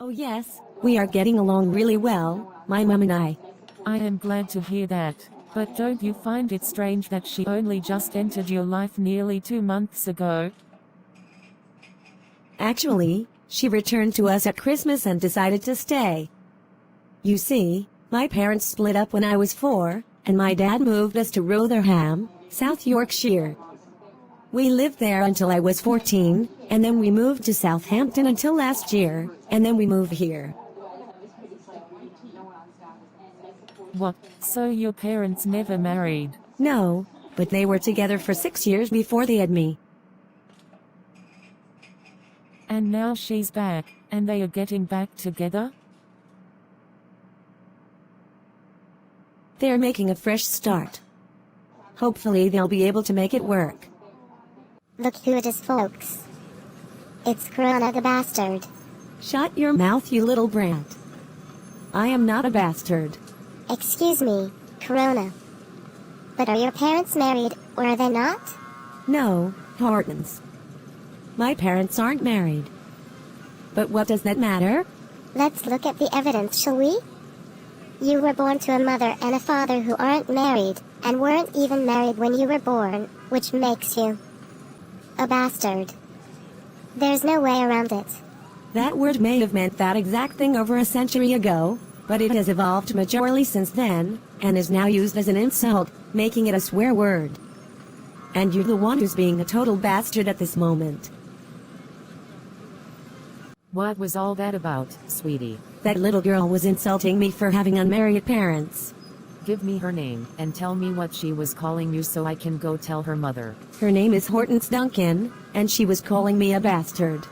Oh yes, we are getting along really well, my mom and I. I am glad to hear that. But don't you find it strange that she only just entered your life nearly 2 months ago? Actually, she returned to us at Christmas and decided to stay. You see, my parents split up when I was 4, and my dad moved us to Rotherham, South Yorkshire. We lived there until I was 14, and then we moved to Southampton until last year, and then we moved here. What, so your parents never married? No, but they were together for 6 years before they had me. And now she's back, and they are getting back together? They're making a fresh start. Hopefully they'll be able to make it work. Look who it is, folks. It's Corona the bastard. Shut your mouth, you little brat. I am not a bastard. Excuse me, Corona. But are your parents married, or are they not? No, Hortons. My parents aren't married. But what does that matter? Let's look at the evidence, shall we? You were born to a mother and a father who aren't married, and weren't even married when you were born, which makes you a bastard. There's no way around it. That word may have meant that exact thing over a century ago, but it has evolved majorly since then, and is now used as an insult, making it a swear word. And you're the one who's being a total bastard at this moment. What was all that about, sweetie? That little girl was insulting me for having unmarried parents. Give me her name, and tell me what she was calling you so I can go tell her mother. Her name is Hortense Duncan, and she was calling me a bastard.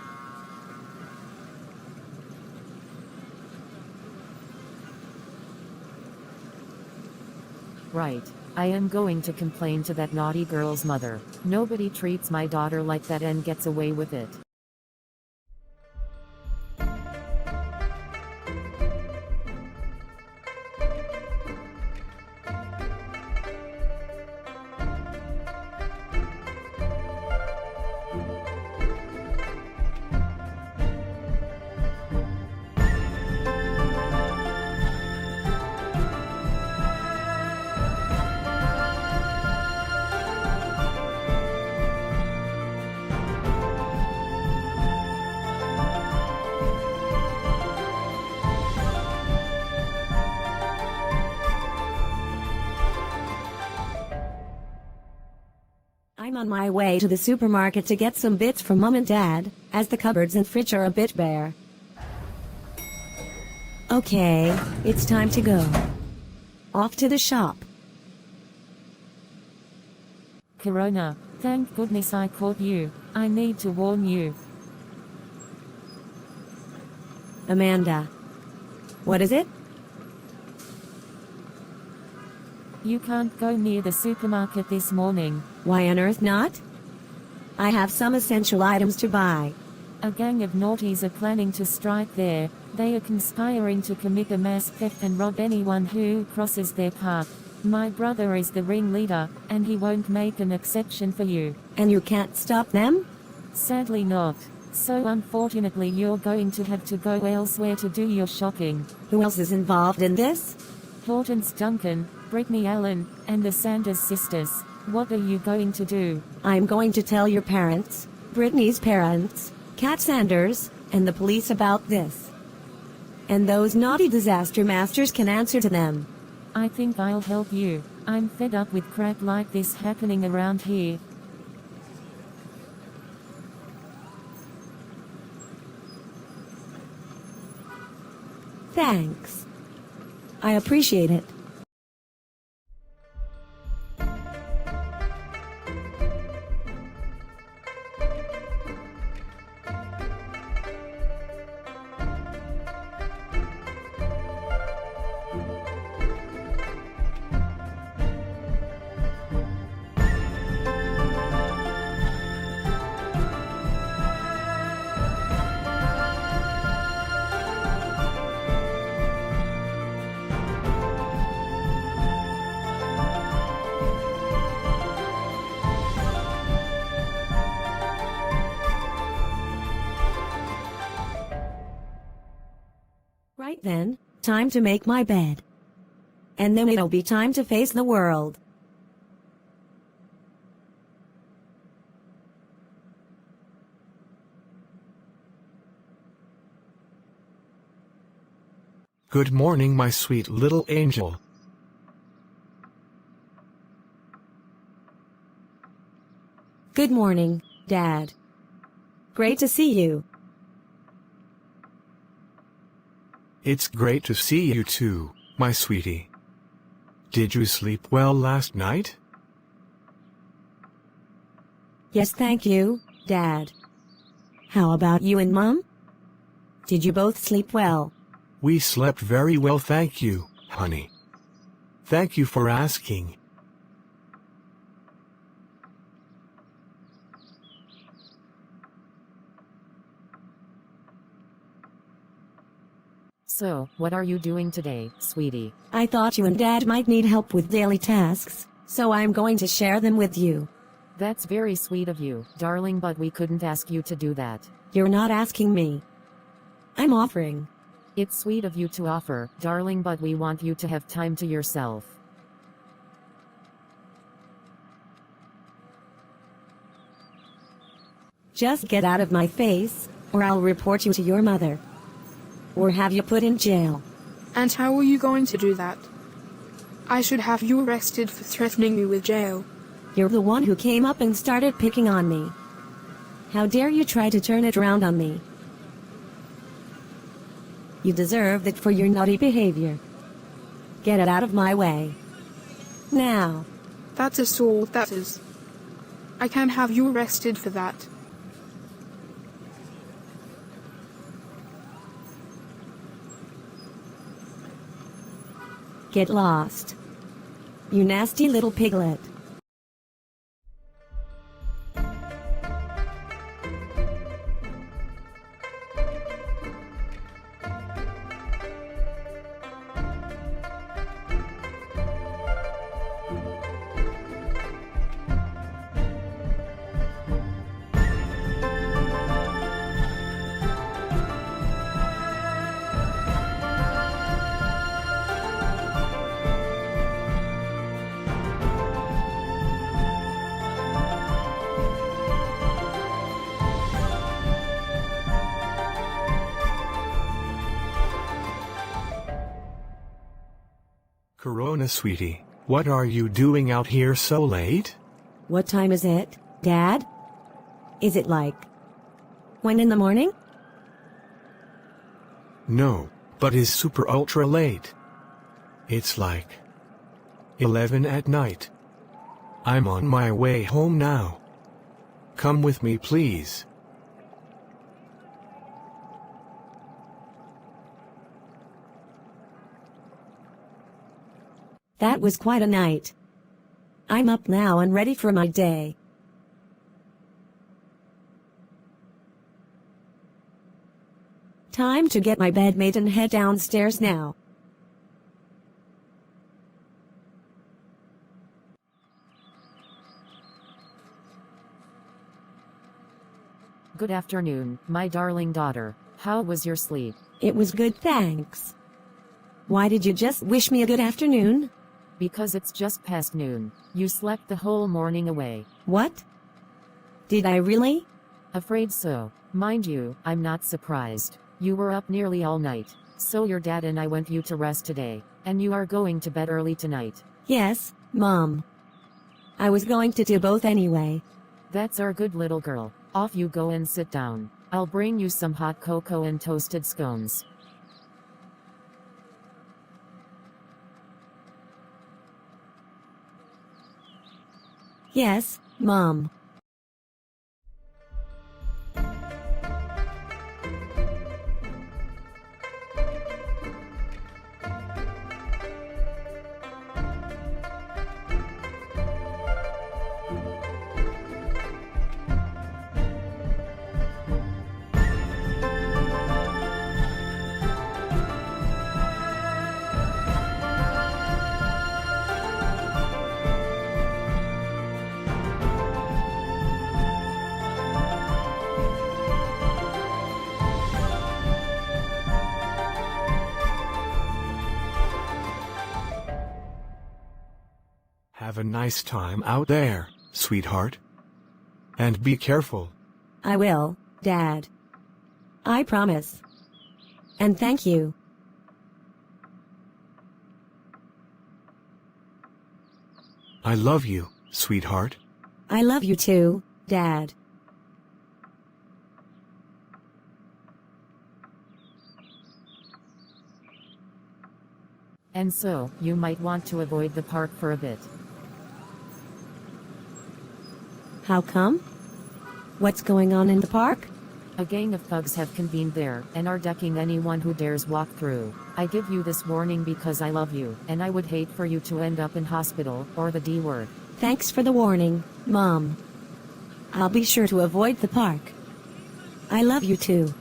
Right. I am going to complain to that naughty girl's mother. Nobody treats my daughter like that and gets away with it. I'm on my way to the supermarket to get some bits from Mom and Dad, as the cupboards and fridge are a bit bare. Okay, it's time to go. Off to the shop. Corona, thank goodness I caught you. I need to warn you. Amanda. What is it? You can't go near the supermarket this morning. Why on earth not? I have some essential items to buy. A gang of naughties are planning to strike there. They are conspiring to commit a mass theft and rob anyone who crosses their path. My brother is the ringleader, and he won't make an exception for you. And you can't stop them? Sadly not. So unfortunately you're going to have to go elsewhere to do your shopping. Who else is involved in this? Hortense Duncan, Brittany Allen, and the Sanders sisters. What are you going to do? I'm going to tell your parents, Brittany's parents, Kat Sanders, and the police about this. And those naughty disaster masters can answer to them. I think I'll help you. I'm fed up with crap like this happening around here. Thanks. I appreciate it. Right then, time to make my bed. And then it'll be time to face the world. Good morning, my sweet little angel. Good morning, Dad. Great to see you. It's great to see you too, my sweetie. Did you sleep well last night? Yes, thank you, Dad. How about you and Mom? Did you both sleep well? We slept very well, thank you, honey. Thank you for asking. So, what are you doing today, sweetie? I thought you and Dad might need help with daily tasks, so I'm going to share them with you. That's very sweet of you, darling, but we couldn't ask you to do that. You're not asking me. I'm offering. It's sweet of you to offer, darling, but we want you to have time to yourself. Just get out of my face, or I'll report you to your mother. Or have you put in jail. And how are you going to do that? I should have you arrested for threatening me with jail. You're the one who came up and started picking on me. How dare you try to turn it around on me? You deserved it for your naughty behavior. Get it out of my way. Now. That's assault, that is. I can't have you arrested for that. Get lost. You nasty little piglet. Corona, sweetie, what are you doing out here so late? What time is it, Dad? Is it like 1 in the morning? No, but is super ultra late. It's like 11 at night. I'm on my way home now. Come with me, please. That was quite a night. I'm up now and ready for my day. Time to get my bed made and head downstairs now. Good afternoon, my darling daughter. How was your sleep? It was good, thanks. Why did you just wish me a good afternoon? Because it's just past noon. You slept the whole morning away. What? Did I really? Afraid so. Mind you, I'm not surprised. You were up nearly all night. So your dad and I went you to rest today. And you are going to bed early tonight. Yes, Mom. I was going to do both anyway. That's our good little girl. Off you go and sit down. I'll bring you some hot cocoa and toasted scones. Yes, Mom. Have a nice time out there, sweetheart. And be careful. I will, Dad. I promise. And thank you. I love you, sweetheart. I love you too, Dad. And so, you might want to avoid the park for a bit. How come? What's going on in the park? A gang of thugs have convened there, and are decking anyone who dares walk through. I give you this warning because I love you, and I would hate for you to end up in hospital, or the D word. Thanks for the warning, Mom. I'll be sure to avoid the park. I love you too.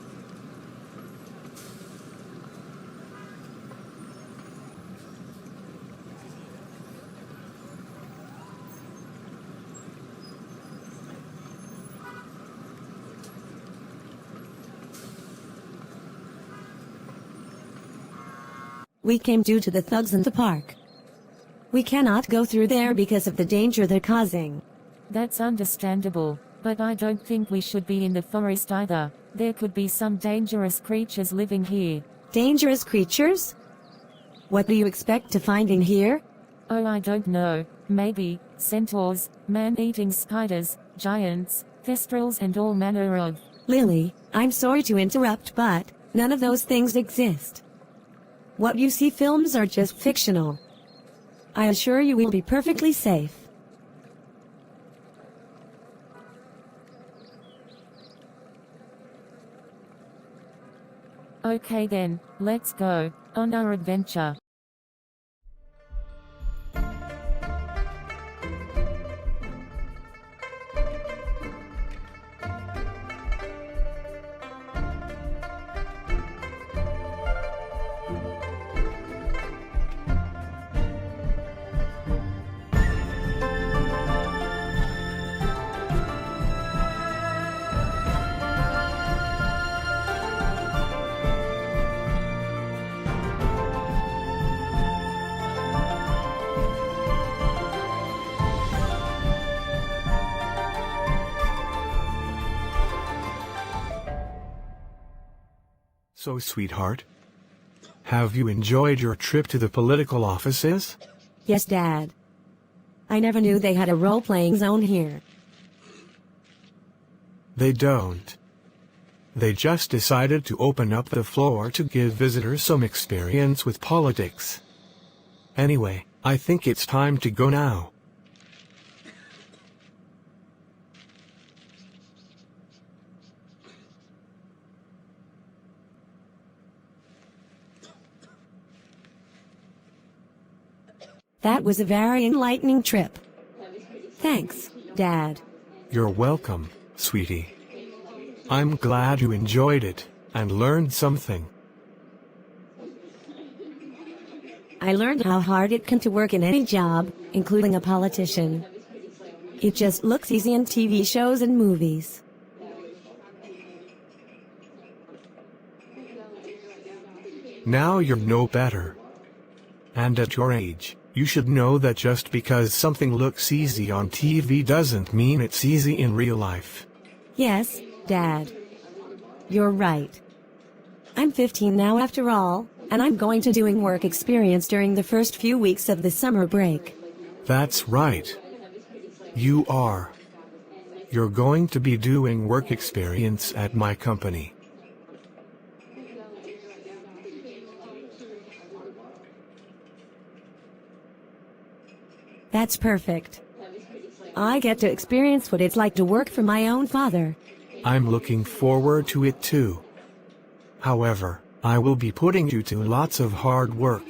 We came due to the thugs in the park. We cannot go through there because of the danger they're causing. That's understandable, but I don't think we should be in the forest either. There could be some dangerous creatures living here. Dangerous creatures? What do you expect to find in here? Oh, I don't know. Maybe centaurs, man-eating spiders, giants, thestrals, and all manner of... Lily, I'm sorry to interrupt, but none of those things exist. What you see films are just fictional. I assure you we'll be perfectly safe. Okay then, let's go on our adventure. So, sweetheart, have you enjoyed your trip to the political offices? Yes, Dad. I never knew they had a role-playing zone here. They don't. They just decided to open up the floor to give visitors some experience with politics. Anyway, I think it's time to go now. That was a very enlightening trip. Thanks, Dad. You're welcome, sweetie. I'm glad you enjoyed it and learned something. I learned how hard it can to work in any job, including a politician. It just looks easy in TV shows and movies. Now you're no better. And at your age, you should know that just because something looks easy on TV doesn't mean it's easy in real life. Yes, Dad. You're right. I'm 15 now after all, and I'm going to doing work experience during the first few weeks of the summer break. That's right. You are. You're going to be doing work experience at my company. That's perfect. I get to experience what it's like to work for my own father. I'm looking forward to it too. However, I will be putting you to lots of hard work.